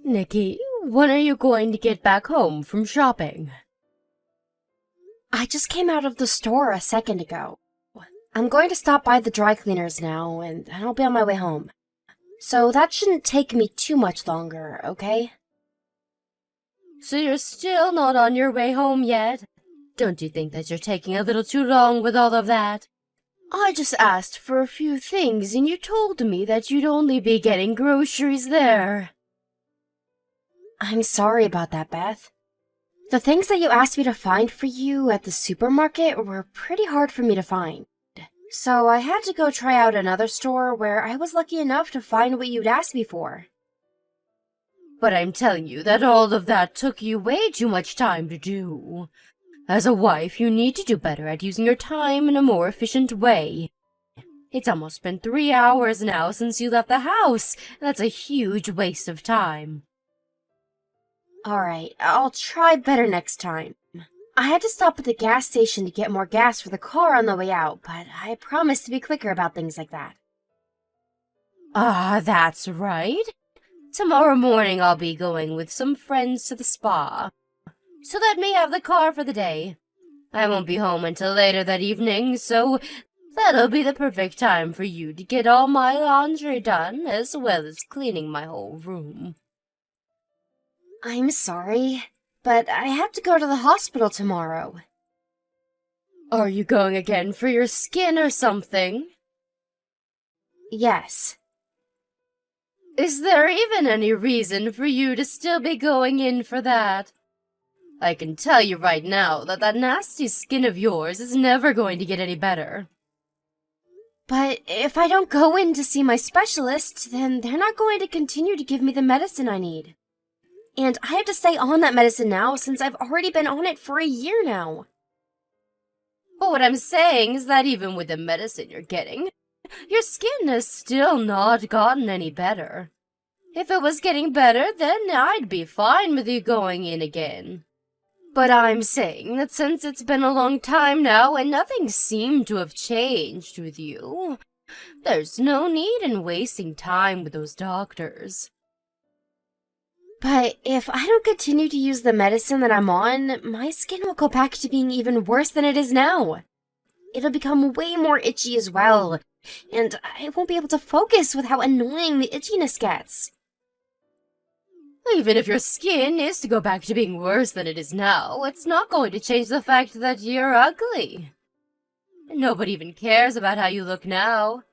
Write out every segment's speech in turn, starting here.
Nikki, when are you going to get back home from shopping? I just came out of the store a second ago. I'm going to stop by the dry cleaners now, and I'll be on my way home. So that shouldn't take me too much longer, okay? So you're still not on your way home yet? Don't you think that you're taking a little too long with all of that? I just asked for a few things, and you told me that you'd only be getting groceries there. I'm sorry about that, Beth. The things that you asked me to find for you at the supermarket were pretty hard for me to find. So I had to go try out another store where I was lucky enough to find what you'd asked me for. But I'm telling you that all of that took you way too much time to do. As a wife, you need to do better at using your time in a more efficient way. It's almost been 3 hours now since you left the house. That's a huge waste of time. Alright, I'll try better next time. I had to stop at the gas station to get more gas for the car on the way out, but I promised to be quicker about things like that. Ah, that's right. Tomorrow morning I'll be going with some friends to the spa. So let me have the car for the day. I won't be home until later that evening, so that'll be the perfect time for you to get all my laundry done, as well as cleaning my whole room. I'm sorry, but I have to go to the hospital tomorrow. Are you going again for your skin or something? Yes. Is there even any reason for you to still be going in for that? I can tell you right now that that nasty skin of yours is never going to get any better. But if I don't go in to see my specialist, then they're not going to continue to give me the medicine I need. And I have to stay on that medicine now since I've already been on it for a year now. But what I'm saying is that even with the medicine you're getting, your skin has still not gotten any better. If it was getting better, then I'd be fine with you going in again. But I'm saying that since it's been a long time now and nothing seemed to have changed with you, there's no need in wasting time with those doctors. But if I don't continue to use the medicine that I'm on, my skin will go back to being even worse than it is now. It'll become way more itchy as well, and I won't be able to focus with how annoying the itchiness gets. Even if your skin is to go back to being worse than it is now, it's not going to change the fact that you're ugly. Nobody even cares about how you look now.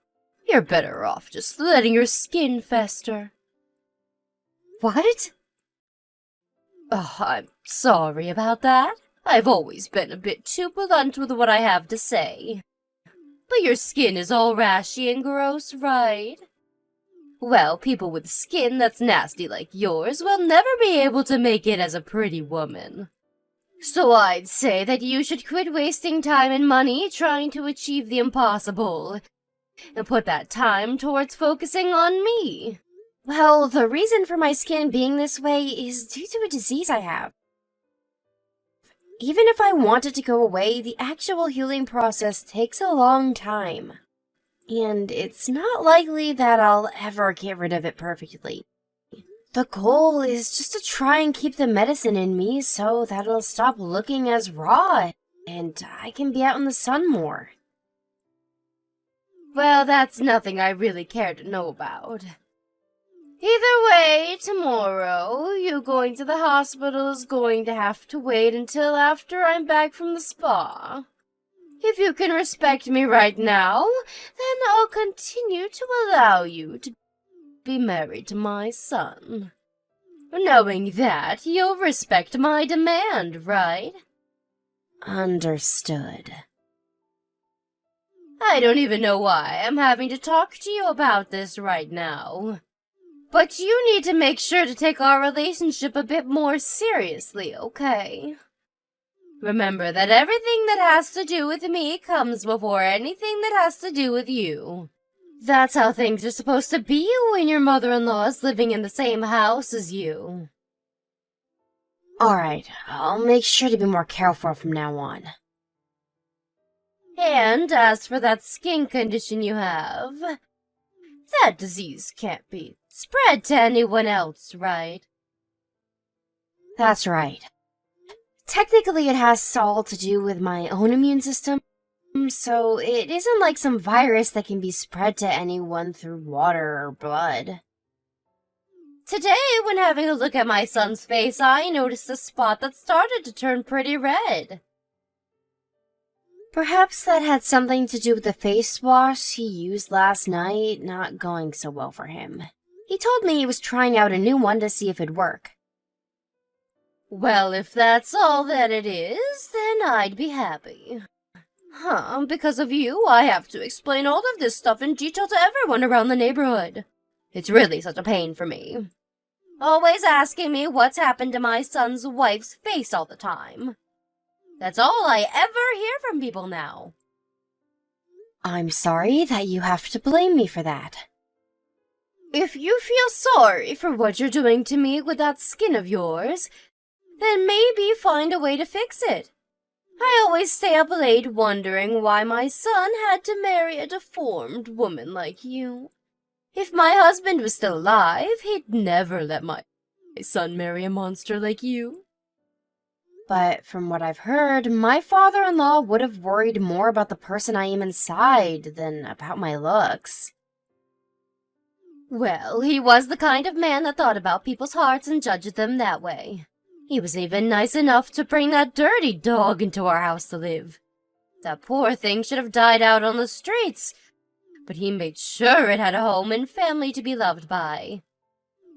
You're better off just letting your skin fester. What? Oh, I'm sorry about that. I've always been a bit too blunt with what I have to say. But your skin is all rashy and gross, right? Well, people with skin that's nasty like yours will never be able to make it as a pretty woman. So I'd say that you should quit wasting time and money trying to achieve the impossible, and put that time towards focusing on me. Well, the reason for my skin being this way is due to a disease I have. Even if I want it to go away, the actual healing process takes a long time. And it's not likely that I'll ever get rid of it perfectly. The goal is just to try and keep the medicine in me so that it'll stop looking as raw and I can be out in the sun more. Well, that's nothing I really care to know about. Either way, tomorrow, you going to the hospital is going to have to wait until after I'm back from the spa. If you can respect me right now, then I'll continue to allow you to be married to my son. Knowing that, you'll respect my demand, right? Understood. I don't even know why I'm having to talk to you about this right now. But you need to make sure to take our relationship a bit more seriously, okay? Remember that everything that has to do with me comes before anything that has to do with you. That's how things are supposed to be when your mother-in-law is living in the same house as you. Alright, I'll make sure to be more careful from now on. And as for that skin condition you have, that disease can't be spread to anyone else, right? That's right. Technically, it has all to do with my own immune system, so it isn't like some virus that can be spread to anyone through water or blood. Today, when having a look at my son's face, I noticed a spot that started to turn pretty red. Perhaps that had something to do with the face wash he used last night not going so well for him. He told me he was trying out a new one to see if it'd work. Well, if that's all that it is, then I'd be happy. Because of you, I have to explain all of this stuff in detail to everyone around the neighborhood. It's really such a pain for me. Always asking me what's happened to my son's wife's face all the time. That's all I ever hear from people now. I'm sorry that you have to blame me for that. If you feel sorry for what you're doing to me with that skin of yours, then maybe find a way to fix it. I always stay up late wondering why my son had to marry a deformed woman like you. If my husband was still alive, he'd never let my son marry a monster like you. But from what I've heard, my father-in-law would have worried more about the person I am inside than about my looks. Well, he was the kind of man that thought about people's hearts and judged them that way. He was even nice enough to bring that dirty dog into our house to live. That poor thing should have died out on the streets, but he made sure it had a home and family to be loved by.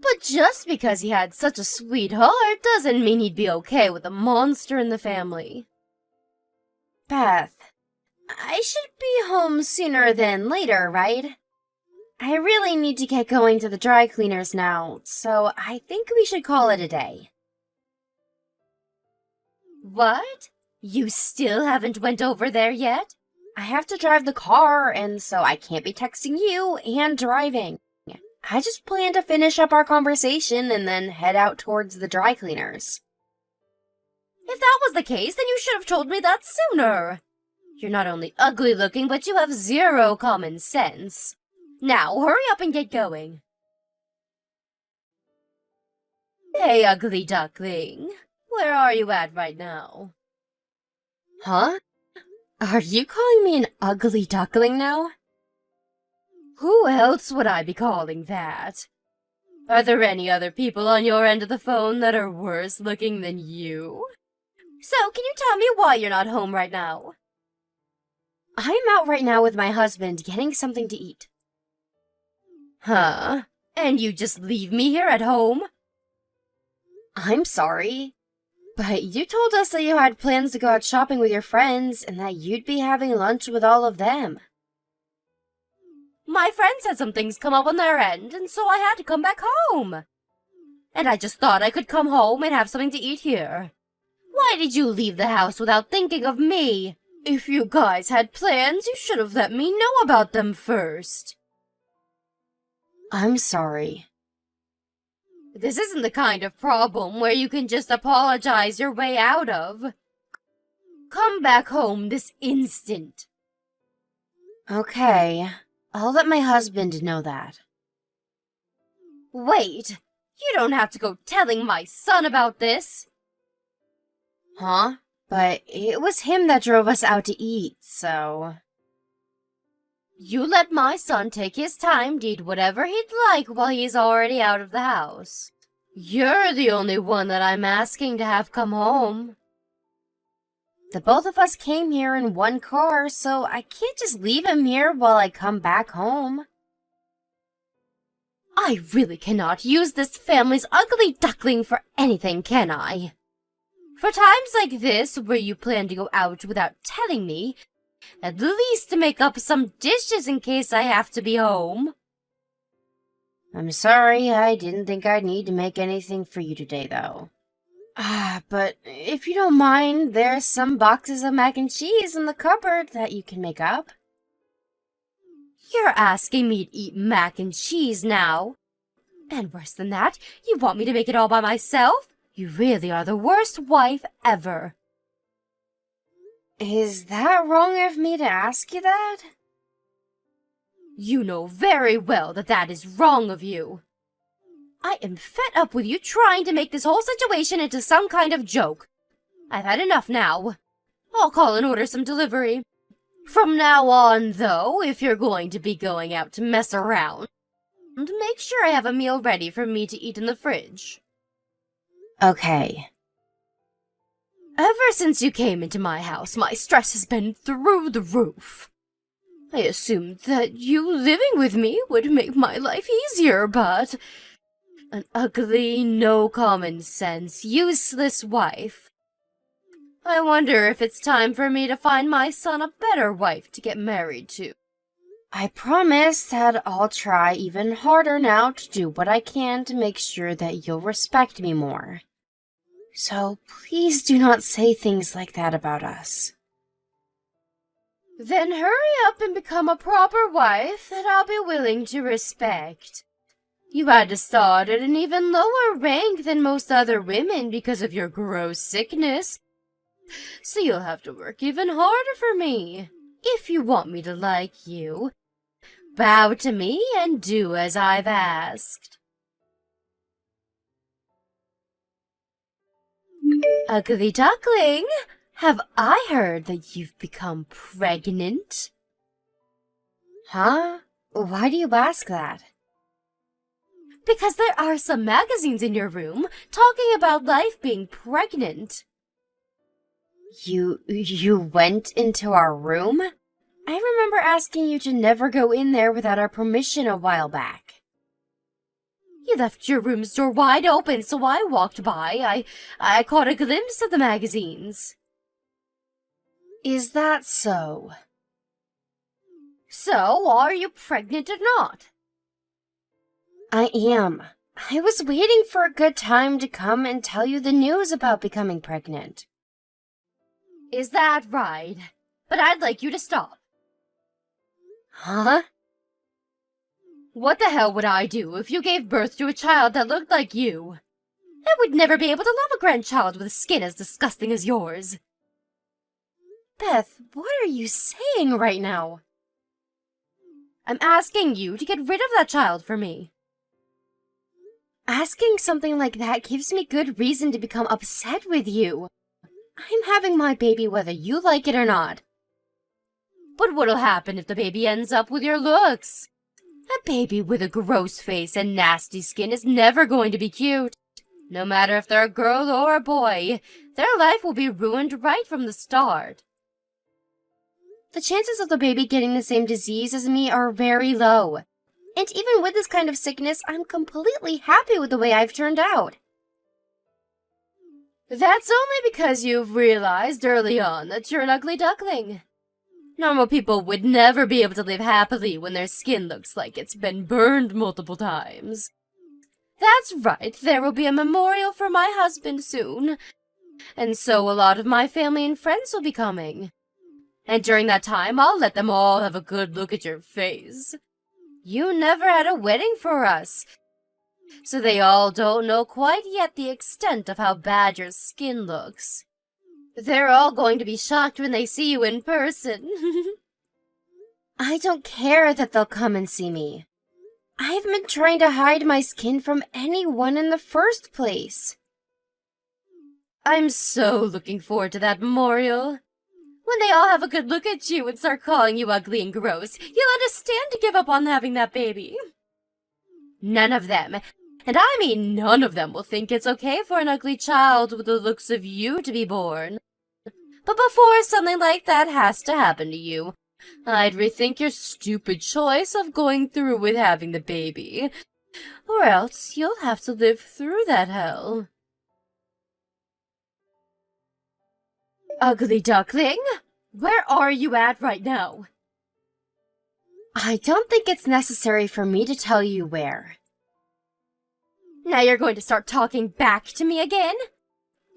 But just because he had such a sweet heart doesn't mean he'd be okay with a monster in the family. Beth, I should be home sooner than later, right? I really need to get going to the dry cleaners now, so I think we should call it a day. What? You still haven't went over there yet? I have to drive the car, and so I can't be texting you and driving. I just plan to finish up our conversation and then head out towards the dry cleaners. If that was the case, then you should have told me that sooner. You're not only ugly looking, but you have zero common sense. Now, hurry up and get going. Hey, ugly duckling. Where are you at right now? Huh? Are you calling me an ugly duckling now? Who else would I be calling that? Are there any other people on your end of the phone that are worse looking than you? So, can you tell me why you're not home right now? I'm out right now with my husband getting something to eat. Huh? And you just leave me here at home? I'm sorry, but you told us that you had plans to go out shopping with your friends and that you'd be having lunch with all of them. My friends had some things come up on their end, and so I had to come back home. And I just thought I could come home and have something to eat here. Why did you leave the house without thinking of me? If you guys had plans, you should have let me know about them first. I'm sorry. This isn't the kind of problem where you can just apologize your way out of. Come back home this instant. Okay, I'll let my husband know that. Wait, you don't have to go telling my son about this. Huh? But it was him that drove us out to eat, so... You let my son take his time to eat whatever he'd like while he's already out of the house. You're the only one that I'm asking to have come home. The both of us came here in one car, so I can't just leave him here while I come back home. I really cannot use this family's ugly duckling for anything, can I? For times like this, where you plan to go out without telling me, at least to make up some dishes in case I have to be home. I'm sorry, I didn't think I'd need to make anything for you today, though. But if you don't mind, there's some boxes of mac and cheese in the cupboard that you can make up. You're asking me to eat mac and cheese now? And worse than that, you want me to make it all by myself? You really are the worst wife ever. Is that wrong of me to ask you that? You know very well that that is wrong of you. I am fed up with you trying to make this whole situation into some kind of joke. I've had enough now. I'll call and order some delivery. From now on, though, if you're going to be going out to mess around, make sure I have a meal ready for me to eat in the fridge. Okay. Ever since you came into my house, my stress has been through the roof. I assumed that you living with me would make my life easier, but an ugly, no common sense, useless wife. I wonder if it's time for me to find my son a better wife to get married to. I promise that I'll try even harder now to do what I can to make sure that you'll respect me more. So please do not say things like that about us. Then hurry up and become a proper wife that I'll be willing to respect. You had to start at an even lower rank than most other women because of your gross sickness. So you'll have to work even harder for me. If you want me to like you, bow to me and do as I've asked. Ugly duckling, have I heard that you've become pregnant? Huh? Why do you ask that? Because there are some magazines in your room talking about life being pregnant. You went into our room? I remember asking you to never go in there without our permission a while back. You left your room's door wide open, so I walked by. I caught a glimpse of the magazines. Is that so? So, are you pregnant or not? I am. I was waiting for a good time to come and tell you the news about becoming pregnant. Is that right? But I'd like you to stop. Huh? What the hell would I do if you gave birth to a child that looked like you? I would never be able to love a grandchild with a skin as disgusting as yours. Beth, what are you saying right now? I'm asking you to get rid of that child for me. Asking something like that gives me good reason to become upset with you. I'm having my baby whether you like it or not. But what'll happen if the baby ends up with your looks? A baby with a gross face and nasty skin is never going to be cute. No matter if they're a girl or a boy, their life will be ruined right from the start. The chances of the baby getting the same disease as me are very low. And even with this kind of sickness, I'm completely happy with the way I've turned out. That's only because you've realized early on that you're an ugly duckling. Normal people would never be able to live happily when their skin looks like it's been burned multiple times. That's right, there will be a memorial for my husband soon. And so a lot of my family and friends will be coming. And during that time, I'll let them all have a good look at your face. You never had a wedding for us, so they all don't know quite yet the extent of how bad your skin looks. They're all going to be shocked when they see you in person. I don't care that they'll come and see me. I've been trying to hide my skin from anyone in the first place. I'm so looking forward to that memorial. When they all have a good look at you and start calling you ugly and gross, you'll understand to give up on having that baby. None of them, and I mean none of them, will think it's okay for an ugly child with the looks of you to be born. But before something like that has to happen to you, I'd rethink your stupid choice of going through with having the baby. Or else you'll have to live through that hell. Ugly duckling, where are you at right now? I don't think it's necessary for me to tell you where. Now you're going to start talking back to me again?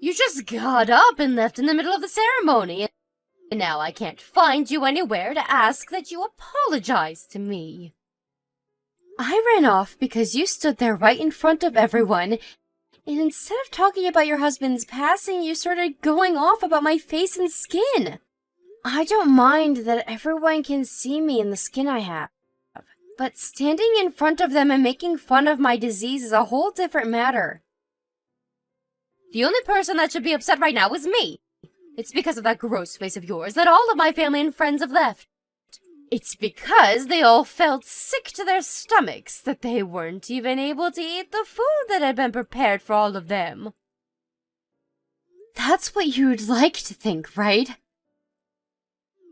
You just got up and left in the middle of the ceremony, and now I can't find you anywhere to ask that you apologize to me. I ran off because you stood there right in front of everyone, and instead of talking about your husband's passing, you started going off about my face and skin. I don't mind that everyone can see me in the skin I have. But standing in front of them and making fun of my disease is a whole different matter. The only person that should be upset right now is me. It's because of that gross face of yours that all of my family and friends have left. It's because they all felt sick to their stomachs that they weren't even able to eat the food that had been prepared for all of them. That's what you'd like to think, right?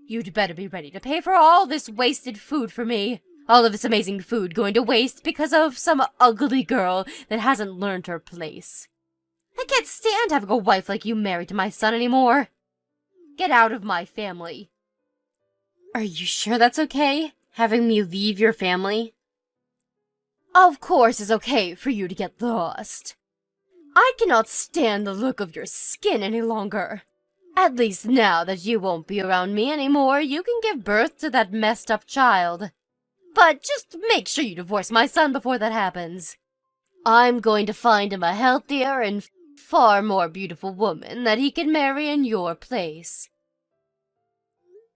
You'd better be ready to pay for all this wasted food for me. All of this amazing food going to waste because of some ugly girl that hasn't learned her place. I can't stand having a wife like you married to my son anymore. Get out of my family. Are you sure that's okay? Having me leave your family? Of course it's okay for you to get lost. I cannot stand the look of your skin any longer. At least now that you won't be around me anymore, you can give birth to that messed up child. But just make sure you divorce my son before that happens. I'm going to find him a healthier and far more beautiful woman that he can marry in your place.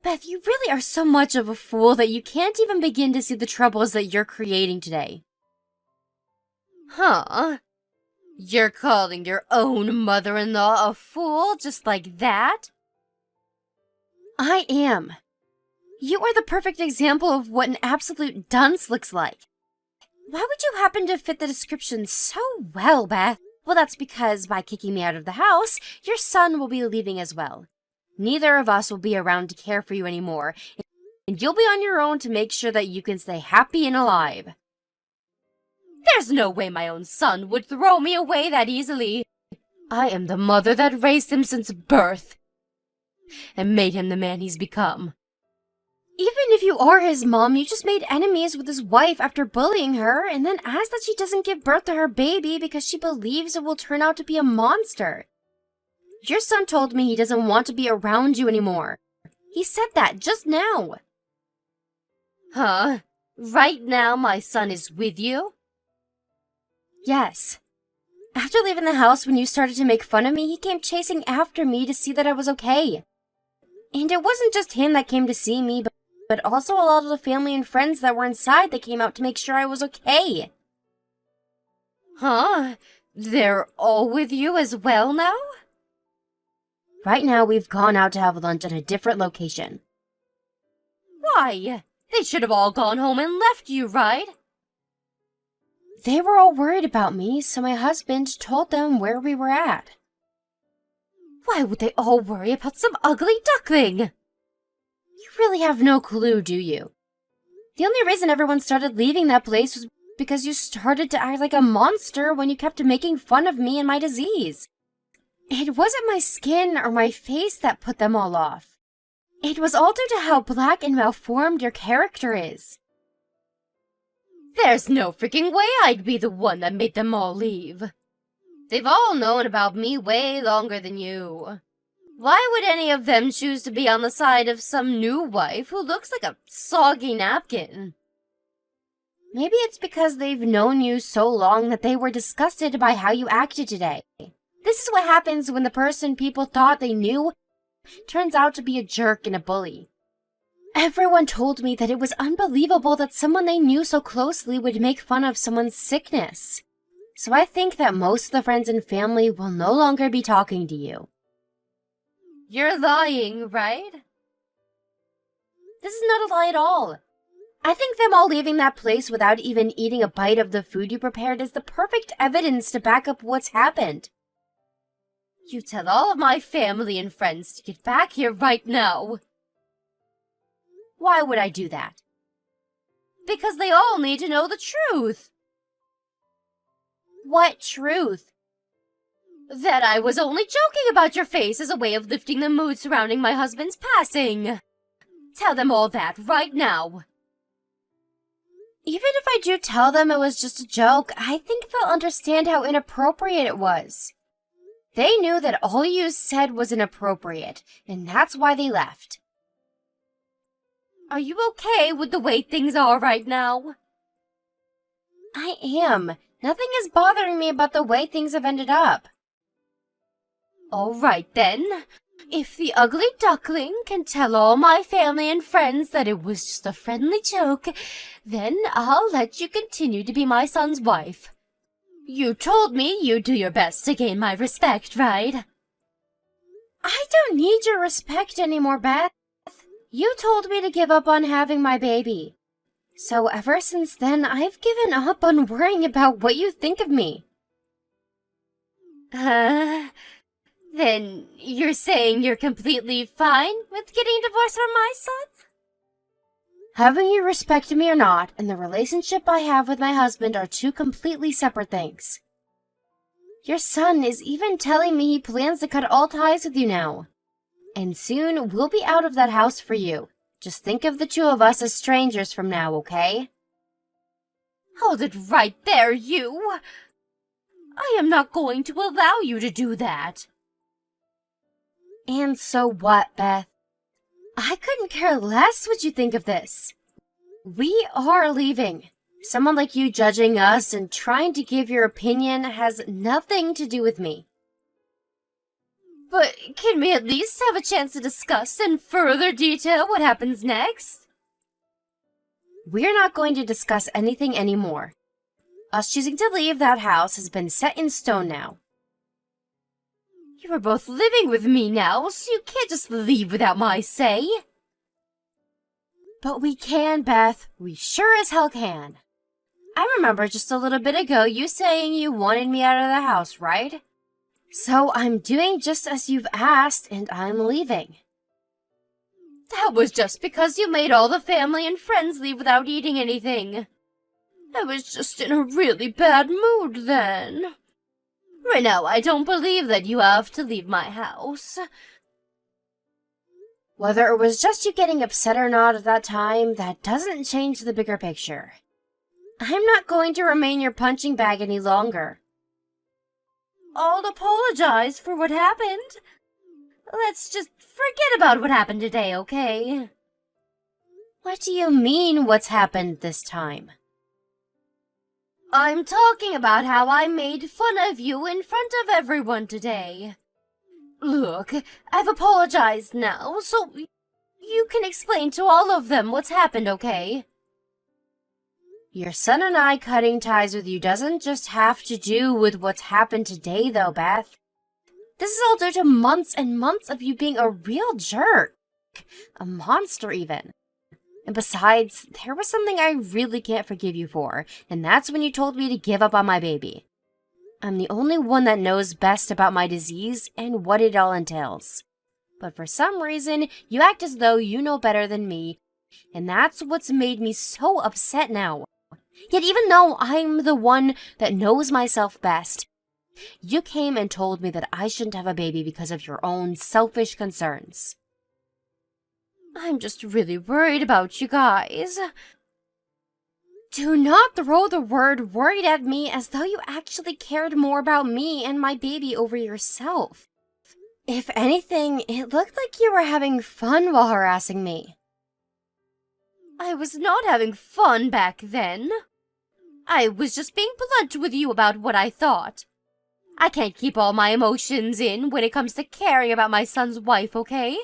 Beth, you really are so much of a fool that you can't even begin to see the troubles that you're creating today. Huh? You're calling your own mother-in-law a fool just like that? I am. You are the perfect example of what an absolute dunce looks like. Why would you happen to fit the description so well, Beth? Well, that's because by kicking me out of the house, your son will be leaving as well. Neither of us will be around to care for you anymore, and you'll be on your own to make sure that you can stay happy and alive. There's no way my own son would throw me away that easily. I am the mother that raised him since birth, and made him the man he's become. Even if you are his mom, you just made enemies with his wife after bullying her, and then asked that she doesn't give birth to her baby because she believes it will turn out to be a monster. Your son told me he doesn't want to be around you anymore. He said that just now. Huh? Right now my son is with you? Yes. After leaving the house when you started to make fun of me, he came chasing after me to see that I was okay. And it wasn't just him that came to see me, but also a lot of the family and friends that were inside that came out to make sure I was okay. Huh? They're all with you as well now? Right now, we've gone out to have lunch at a different location. Why? They should have all gone home and left you, right? They were all worried about me, so my husband told them where we were at. Why would they all worry about some ugly duckling? You really have no clue, do you? The only reason everyone started leaving that place was because you started to act like a monster when you kept making fun of me and my disease. It wasn't my skin or my face that put them all off. It was all due to how black and malformed your character is. There's no freaking way I'd be the one that made them all leave. They've all known about me way longer than you. Why would any of them choose to be on the side of some new wife who looks like a soggy napkin? Maybe it's because they've known you so long that they were disgusted by how you acted today. This is what happens when the person people thought they knew turns out to be a jerk and a bully. Everyone told me that it was unbelievable that someone they knew so closely would make fun of someone's sickness. So I think that most of the friends and family will no longer be talking to you. You're lying, right? This is not a lie at all. I think them all leaving that place without even eating a bite of the food you prepared is the perfect evidence to back up what's happened. You tell all of my family and friends to get back here right now. Why would I do that? Because they all need to know the truth. What truth? That I was only joking about your face as a way of lifting the mood surrounding my husband's passing. Tell them all that right now. Even if I do tell them it was just a joke, I think they'll understand how inappropriate it was. They knew that all you said was inappropriate, and that's why they left. Are you okay with the way things are right now? I am. Nothing is bothering me about the way things have ended up. All right, then. If the ugly duckling can tell all my family and friends that it was just a friendly joke, then I'll let you continue to be my son's wife. You told me you'd do your best to gain my respect, right? I don't need your respect anymore, Beth. You told me to give up on having my baby. So ever since then, I've given up on worrying about what you think of me. Then you're saying you're completely fine with getting divorced from my son? Having you respect me or not, and the relationship I have with my husband are two completely separate things. Your son is even telling me he plans to cut all ties with you now. And soon we'll be out of that house for you. Just think of the two of us as strangers from now, okay? Hold it right there, you! I am not going to allow you to do that. And so what, Beth? I couldn't care less what you think of this. We are leaving. Someone like you judging us and trying to give your opinion has nothing to do with me. But can we at least have a chance to discuss in further detail what happens next? We're not going to discuss anything anymore. Us choosing to leave that house has been set in stone now. You are both living with me now, so you can't just leave without my say. But we can, Beth. We sure as hell can. I remember just a little bit ago you saying you wanted me out of the house, right? So I'm doing just as you've asked, and I'm leaving. That was just because you made all the family and friends leave without eating anything. I was just in a really bad mood then. Right now, I don't believe that you have to leave my house. Whether it was just you getting upset or not at that time, that doesn't change the bigger picture. I'm not going to remain your punching bag any longer. I'll apologize for what happened. Let's just forget about what happened today, okay? What do you mean, what's happened this time? I'm talking about how I made fun of you in front of everyone today. Look, I've apologized now, so you can explain to all of them what's happened, okay? Your son and I cutting ties with you doesn't just have to do with what's happened today, though, Beth. This is all due to months and months of you being a real jerk. A monster, even. And besides, there was something I really can't forgive you for, and that's when you told me to give up on my baby. I'm the only one that knows best about my disease and what it all entails. But for some reason, you act as though you know better than me, and that's what's made me so upset now. Yet even though I'm the one that knows myself best, you came and told me that I shouldn't have a baby because of your own selfish concerns. I'm just really worried about you guys. Do not throw the word worried at me as though you actually cared more about me and my baby over yourself. If anything, it looked like you were having fun while harassing me. I was not having fun back then. I was just being blunt with you about what I thought. I can't keep all my emotions in when it comes to caring about my son's wife, okay?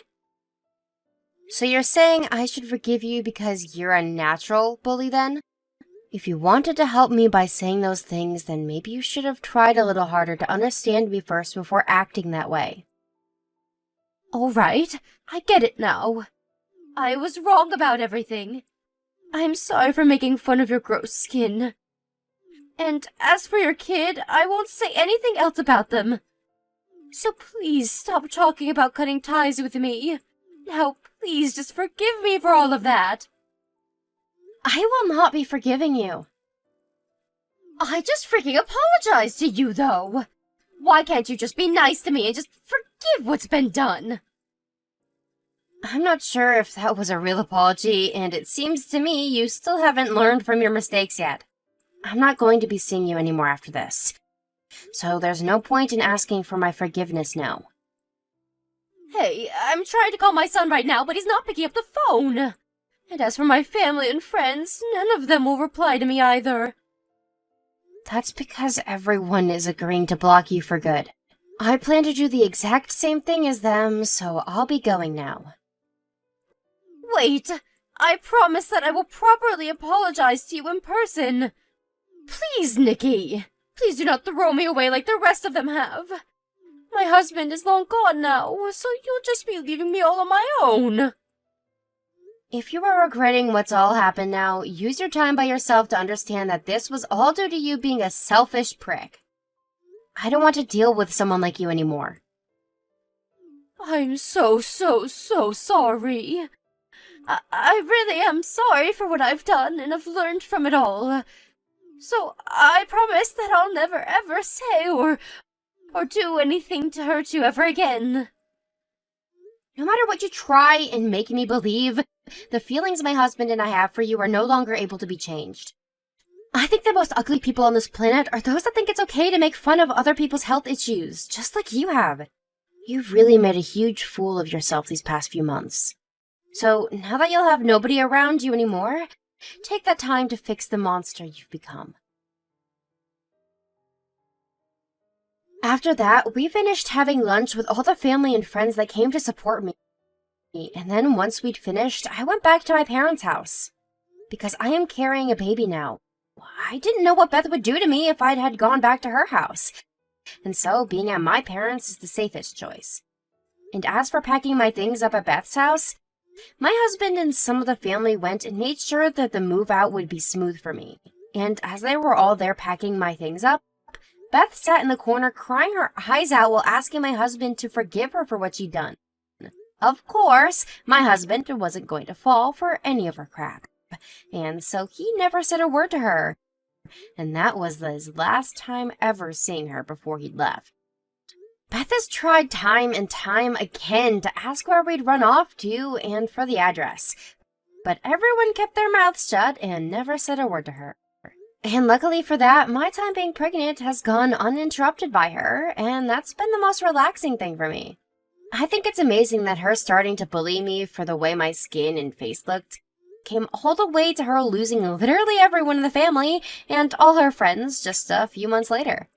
So you're saying I should forgive you because you're a natural bully then? If you wanted to help me by saying those things, then maybe you should have tried a little harder to understand me first before acting that way. All right, I get it now. I was wrong about everything. I'm sorry for making fun of your gross skin. And as for your kid, I won't say anything else about them. So please stop talking about cutting ties with me. Now, please just forgive me for all of that. I will not be forgiving you. I just freaking apologized to you, though. Why can't you just be nice to me and just forgive what's been done? I'm not sure if that was a real apology, and it seems to me you still haven't learned from your mistakes yet. I'm not going to be seeing you anymore after this, so there's no point in asking for my forgiveness now. Hey, I'm trying to call my son right now, but he's not picking up the phone. And as for my family and friends, none of them will reply to me either. That's because everyone is agreeing to block you for good. I plan to do the exact same thing as them, so I'll be going now. Wait, I promise that I will properly apologize to you in person. Please, Nikki, please do not throw me away like the rest of them have. My husband is long gone now, so you'll just be leaving me all on my own. If you are regretting what's all happened now, use your time by yourself to understand that this was all due to you being a selfish prick. I don't want to deal with someone like you anymore. I'm so sorry. I really am sorry for what I've done and have learned from it all. So I promise that I'll never ever say or do anything to hurt you ever again. No matter what you try and make me believe, the feelings my husband and I have for you are no longer able to be changed. I think the most ugly people on this planet are those that think it's okay to make fun of other people's health issues, just like you have. You've really made a huge fool of yourself these past few months. So, now that you'll have nobody around you anymore, take that time to fix the monster you've become. After that, we finished having lunch with all the family and friends that came to support me. And then once we'd finished, I went back to my parents' house. Because I am carrying a baby now. I didn't know what Beth would do to me if I had gone back to her house. And so, being at my parents' is the safest choice. And as for packing my things up at Beth's house, my husband and some of the family went and made sure that the move out would be smooth for me. And as they were all there packing my things up, Beth sat in the corner crying her eyes out while asking my husband to forgive her for what she'd done. Of course, my husband wasn't going to fall for any of her crap, and so he never said a word to her. And that was his last time ever seeing her before he'd left. Beth has tried time and time again to ask where we'd run off to and for the address, but everyone kept their mouths shut and never said a word to her. And luckily for that, my time being pregnant has gone uninterrupted by her, and that's been the most relaxing thing for me. I think it's amazing that her starting to bully me for the way my skin and face looked came all the way to her losing literally everyone in the family and all her friends just a few months later.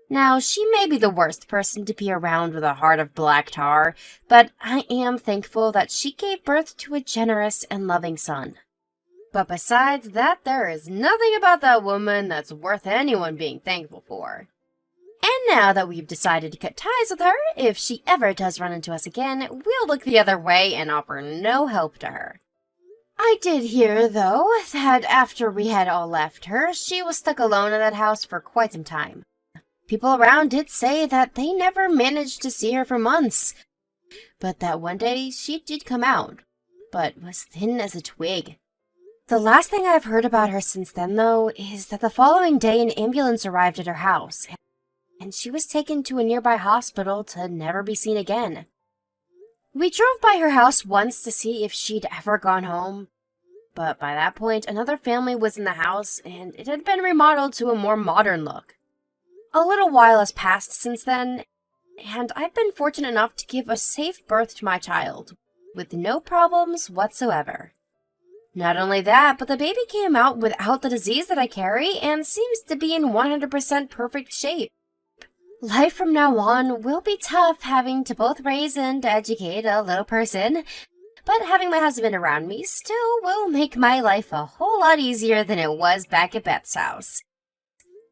Now, she may be the worst person to be around with a heart of black tar, but I am thankful that she gave birth to a generous and loving son. But besides that, there is nothing about that woman that's worth anyone being thankful for. And now that we've decided to cut ties with her, if she ever does run into us again, we'll look the other way and offer no help to her. I did hear, though, that after we had all left her, she was stuck alone in that house for quite some time. People around did say that they never managed to see her for months, but that one day she did come out, but was thin as a twig. The last thing I've heard about her since then, though, is that the following day an ambulance arrived at her house, and she was taken to a nearby hospital to never be seen again. We drove by her house once to see if she'd ever gone home, but by that point another family was in the house and it had been remodeled to a more modern look. A little while has passed since then, and I've been fortunate enough to give a safe birth to my child, with no problems whatsoever. Not only that, but the baby came out without the disease that I carry and seems to be in 100% perfect shape. Life from now on will be tough having to both raise and educate a little person, but having my husband around me still will make my life a whole lot easier than it was back at Beth's house.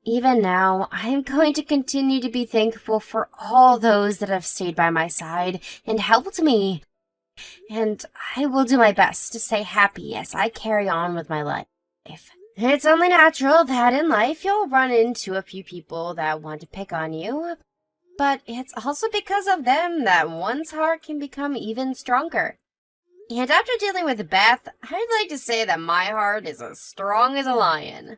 Even now, I am going to continue to be thankful for all those that have stayed by my side and helped me, and I will do my best to stay happy as I carry on with my life. It's only natural that in life you'll run into a few people that want to pick on you, but it's also because of them that one's heart can become even stronger. And after dealing with Beth, I'd like to say that my heart is as strong as a lion.